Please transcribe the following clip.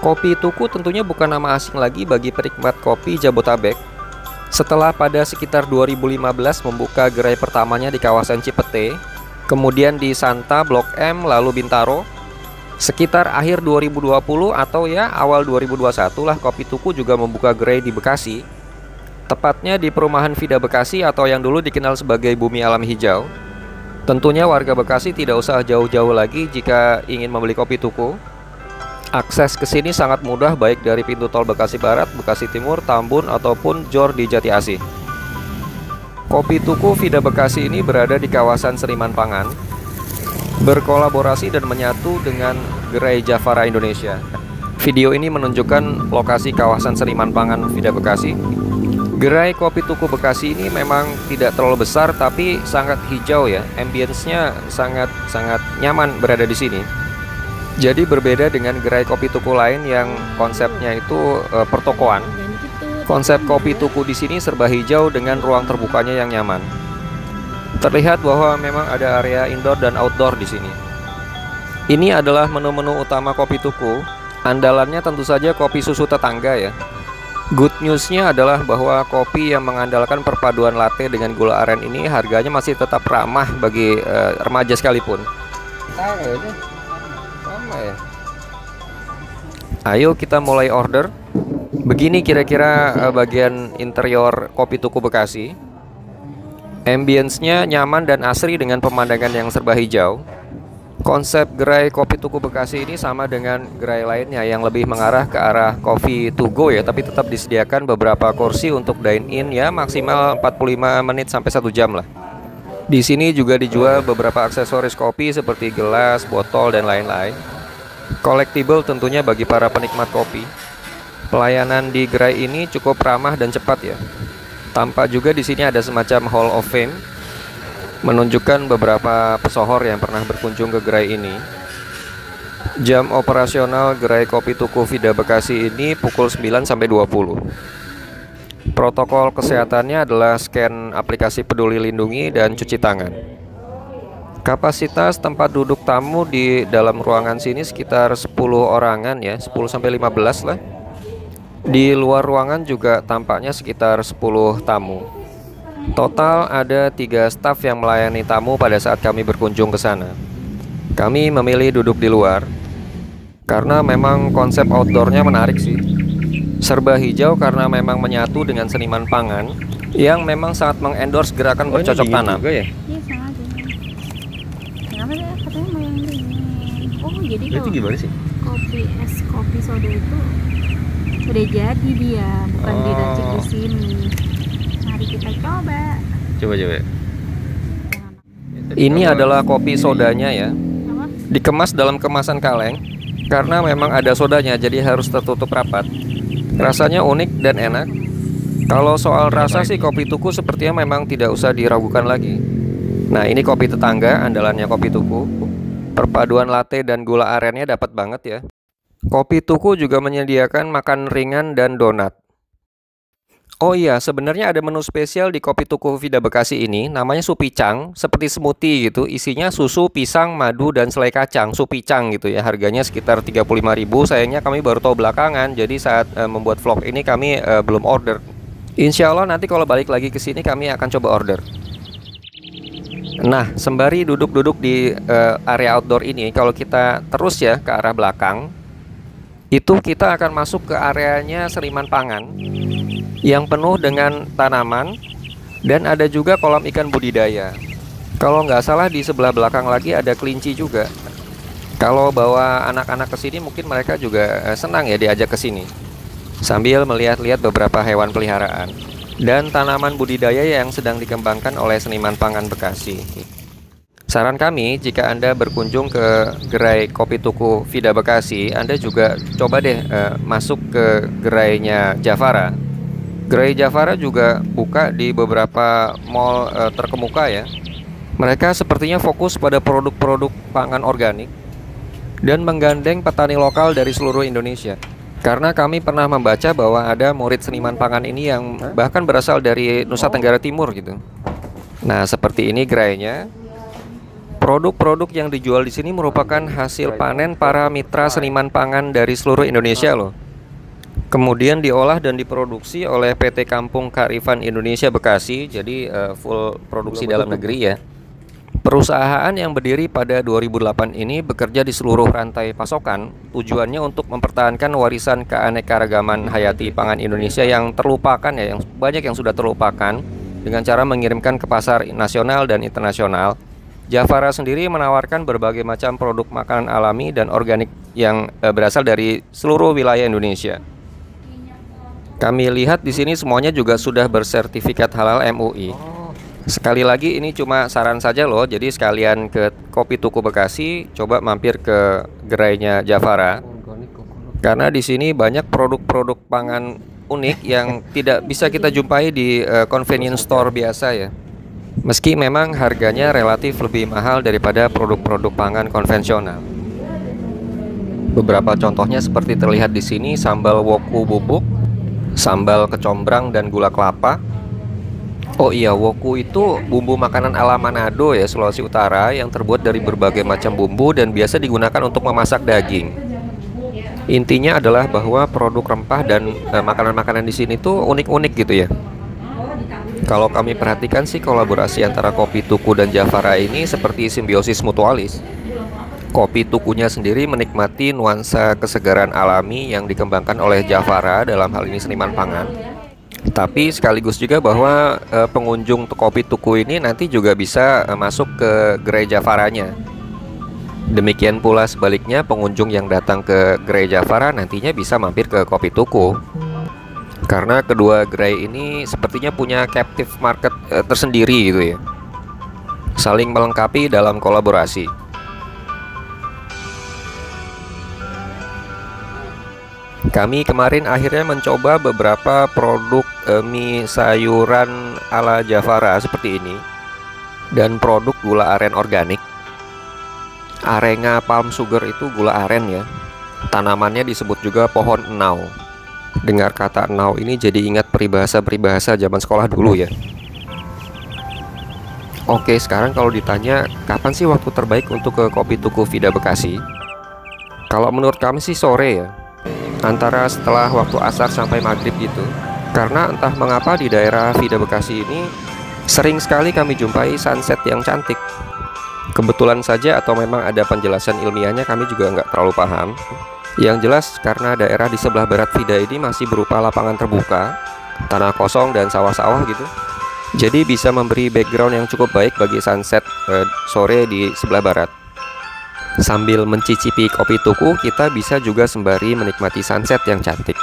Kopi Tuku tentunya bukan nama asing lagi bagi penikmat kopi Jabotabek. Setelah pada sekitar 2015 membuka gerai pertamanya di kawasan Cipete, kemudian di Santa, Blok M, lalu Bintaro, sekitar akhir 2020 atau ya awal 2021 lah Kopi Tuku juga membuka gerai di Bekasi, tepatnya di perumahan Vida Bekasi atau yang dulu dikenal sebagai Bumi Alam Hijau. Tentunya warga Bekasi tidak usah jauh-jauh lagi jika ingin membeli Kopi Tuku. Akses ke sini sangat mudah baik dari pintu tol Bekasi Barat, Bekasi Timur, Tambun ataupun Jor di Jati Asih. Kopi Tuku Vida Bekasi ini berada di kawasan Seniman Pangan, berkolaborasi dan menyatu dengan Gerai Jafara Indonesia. Video ini menunjukkan lokasi kawasan Seniman Pangan Vida Bekasi. Gerai Kopi Tuku Bekasi ini memang tidak terlalu besar tapi sangat hijau ya. Ambience-nya sangat nyaman berada di sini. Jadi berbeda dengan gerai Kopi Tuku lain yang konsepnya itu pertokoan. Konsep Kopi Tuku di sini serba hijau dengan ruang terbukanya yang nyaman. Terlihat bahwa memang ada area indoor dan outdoor di sini. Ini adalah menu-menu utama Kopi Tuku. Andalannya tentu saja kopi susu tetangga ya. Good news-nya adalah bahwa kopi yang mengandalkan perpaduan latte dengan gula aren ini harganya masih tetap ramah bagi remaja sekalipun. Ayo kita mulai order. Begini kira-kira bagian interior Kopi Tuku Bekasi. Ambience-nya nyaman dan asri dengan pemandangan yang serba hijau. Konsep gerai Kopi Tuku Bekasi ini sama dengan gerai lainnya yang lebih mengarah ke arah coffee to go ya, tapi tetap disediakan beberapa kursi untuk dine in ya, maksimal 45 menit sampai 1 jam lah. Di sini juga dijual beberapa aksesoris kopi seperti gelas, botol dan lain-lain. Collectible tentunya bagi para penikmat kopi. Pelayanan di gerai ini cukup ramah dan cepat ya. Tampak juga di sini ada semacam Hall of Fame, menunjukkan beberapa pesohor yang pernah berkunjung ke gerai ini. Jam operasional gerai Kopi Tuku Vida Bekasi ini pukul 9 sampai 20. Protokol kesehatannya adalah scan aplikasi Peduli Lindungi dan cuci tangan. Kapasitas tempat duduk tamu di dalam ruangan sini sekitar 10 orangan ya, 10 sampai 15 lah. Di luar ruangan juga tampaknya sekitar 10 tamu. Total ada 3 staf yang melayani tamu pada saat kami berkunjung ke sana. Kami memilih duduk di luar karena memang konsep outdoornya menarik sih. Serba hijau karena memang menyatu dengan seniman pangan yang memang sangat mengendorse gerakan bercocok tanam. Iya sama aja. Kenapa ya katanya mau yang dingin? Oh jadi Itu gimana sih? Kopi soda itu udah jadi dia, bukan diracik di sini. Mari kita coba. Coba. Ini adalah kopi sodanya ya. Dikemas dalam kemasan kaleng karena memang ada sodanya, jadi harus tertutup rapat. Rasanya unik dan enak. Kalau soal rasa sih Kopi Tuku sepertinya memang tidak usah diragukan lagi. Nah ini kopi tetangga andalannya Kopi Tuku. Perpaduan latte dan gula arennya dapat banget ya. Kopi Tuku juga menyediakan makan ringan dan donat. Oh iya, sebenarnya ada menu spesial di Kopi Tuku Vida Bekasi ini, namanya supicang, seperti smoothie gitu, isinya susu, pisang, madu, dan selai kacang, supicang gitu ya, harganya sekitar 35.000, sayangnya kami baru tahu belakangan, jadi saat membuat vlog ini kami belum order. Insya Allah nanti kalau balik lagi ke sini kami akan coba order. Nah, sembari duduk-duduk di area outdoor ini, kalau kita terus ya ke arah belakang, itu kita akan masuk ke areanya Seniman Pangan yang penuh dengan tanaman dan ada juga kolam ikan budidaya. Kalau nggak salah di sebelah belakang lagi ada kelinci juga. Kalau bawa anak-anak ke sini mungkin mereka juga senang ya diajak ke sini sambil melihat-lihat beberapa hewan peliharaan dan tanaman budidaya yang sedang dikembangkan oleh Seniman Pangan Bekasi. Saran kami, jika Anda berkunjung ke gerai Kopi Tuku Vida Bekasi, Anda juga coba deh masuk ke gerainya Jafara. Gerai Jafara juga buka di beberapa mall terkemuka ya. Mereka sepertinya fokus pada produk-produk pangan organik dan menggandeng petani lokal dari seluruh Indonesia. Karena kami pernah membaca bahwa ada murid seniman pangan ini yang bahkan berasal dari Nusa Tenggara Timur gitu. Nah, seperti ini gerainya. Produk-produk yang dijual di sini merupakan hasil panen para mitra seniman pangan dari seluruh Indonesia loh. Kemudian diolah dan diproduksi oleh PT Kampung Kearifan Indonesia Bekasi. Jadi full produksi dalam negeri ya. Perusahaan yang berdiri pada 2008 ini bekerja di seluruh rantai pasokan. Tujuannya untuk mempertahankan warisan keanekaragaman hayati pangan Indonesia yang terlupakan ya, yang banyak yang sudah terlupakan, dengan cara mengirimkan ke pasar nasional dan internasional. Javara sendiri menawarkan berbagai macam produk makanan alami dan organik yang berasal dari seluruh wilayah Indonesia. Kami lihat di sini semuanya juga sudah bersertifikat halal MUI. Sekali lagi ini cuma saran saja loh. Jadi sekalian ke Kopi Tuku Bekasi, coba mampir ke gerainya Javara. Karena di sini banyak produk-produk pangan unik yang tidak bisa kita jumpai di convenience store biasa ya. Meski memang harganya relatif lebih mahal daripada produk-produk pangan konvensional. Beberapa contohnya seperti terlihat di sini, sambal woku bubuk, sambal kecombrang dan gula kelapa. Oh iya, woku itu bumbu makanan ala Manado ya, Sulawesi Utara, yang terbuat dari berbagai macam bumbu dan biasa digunakan untuk memasak daging. Intinya adalah bahwa produk rempah dan makanan-makanan di sini tuh unik-unik gitu ya. Kalau kami perhatikan sih, kolaborasi antara Kopi Tuku dan Javara ini seperti simbiosis mutualis. Kopi Tukunya sendiri menikmati nuansa kesegaran alami yang dikembangkan oleh Javara, dalam hal ini seniman pangan. Tapi sekaligus juga bahwa pengunjung Kopi Tuku ini nanti juga bisa masuk ke gerai Javaranya. Demikian pula sebaliknya, pengunjung yang datang ke gerai Javara nantinya bisa mampir ke Kopi Tuku. Karena kedua gerai ini sepertinya punya captive market tersendiri gitu ya. Saling melengkapi dalam kolaborasi. Kami kemarin akhirnya mencoba beberapa produk mie sayuran ala Javara seperti ini, dan produk gula aren organik. Arenga palm sugar itu gula aren ya. Tanamannya disebut juga pohon enau. Dengar kata enau ini jadi ingat peribahasa-peribahasa zaman sekolah dulu ya. Oke, sekarang kalau ditanya kapan sih waktu terbaik untuk ke Kopi Tuku Vida Bekasi? Kalau menurut kami sih sore ya, antara setelah waktu asar sampai maghrib gitu. Karena entah mengapa di daerah Vida Bekasi ini sering sekali kami jumpai sunset yang cantik. Kebetulan saja atau memang ada penjelasan ilmiahnya, kami juga nggak terlalu paham. Yang jelas karena daerah di sebelah barat Vida ini masih berupa lapangan terbuka, tanah kosong dan sawah-sawah gitu. Jadi bisa memberi background yang cukup baik bagi sunset sore di sebelah barat. Sambil mencicipi Kopi Tuku, kita bisa juga sembari menikmati sunset yang cantik.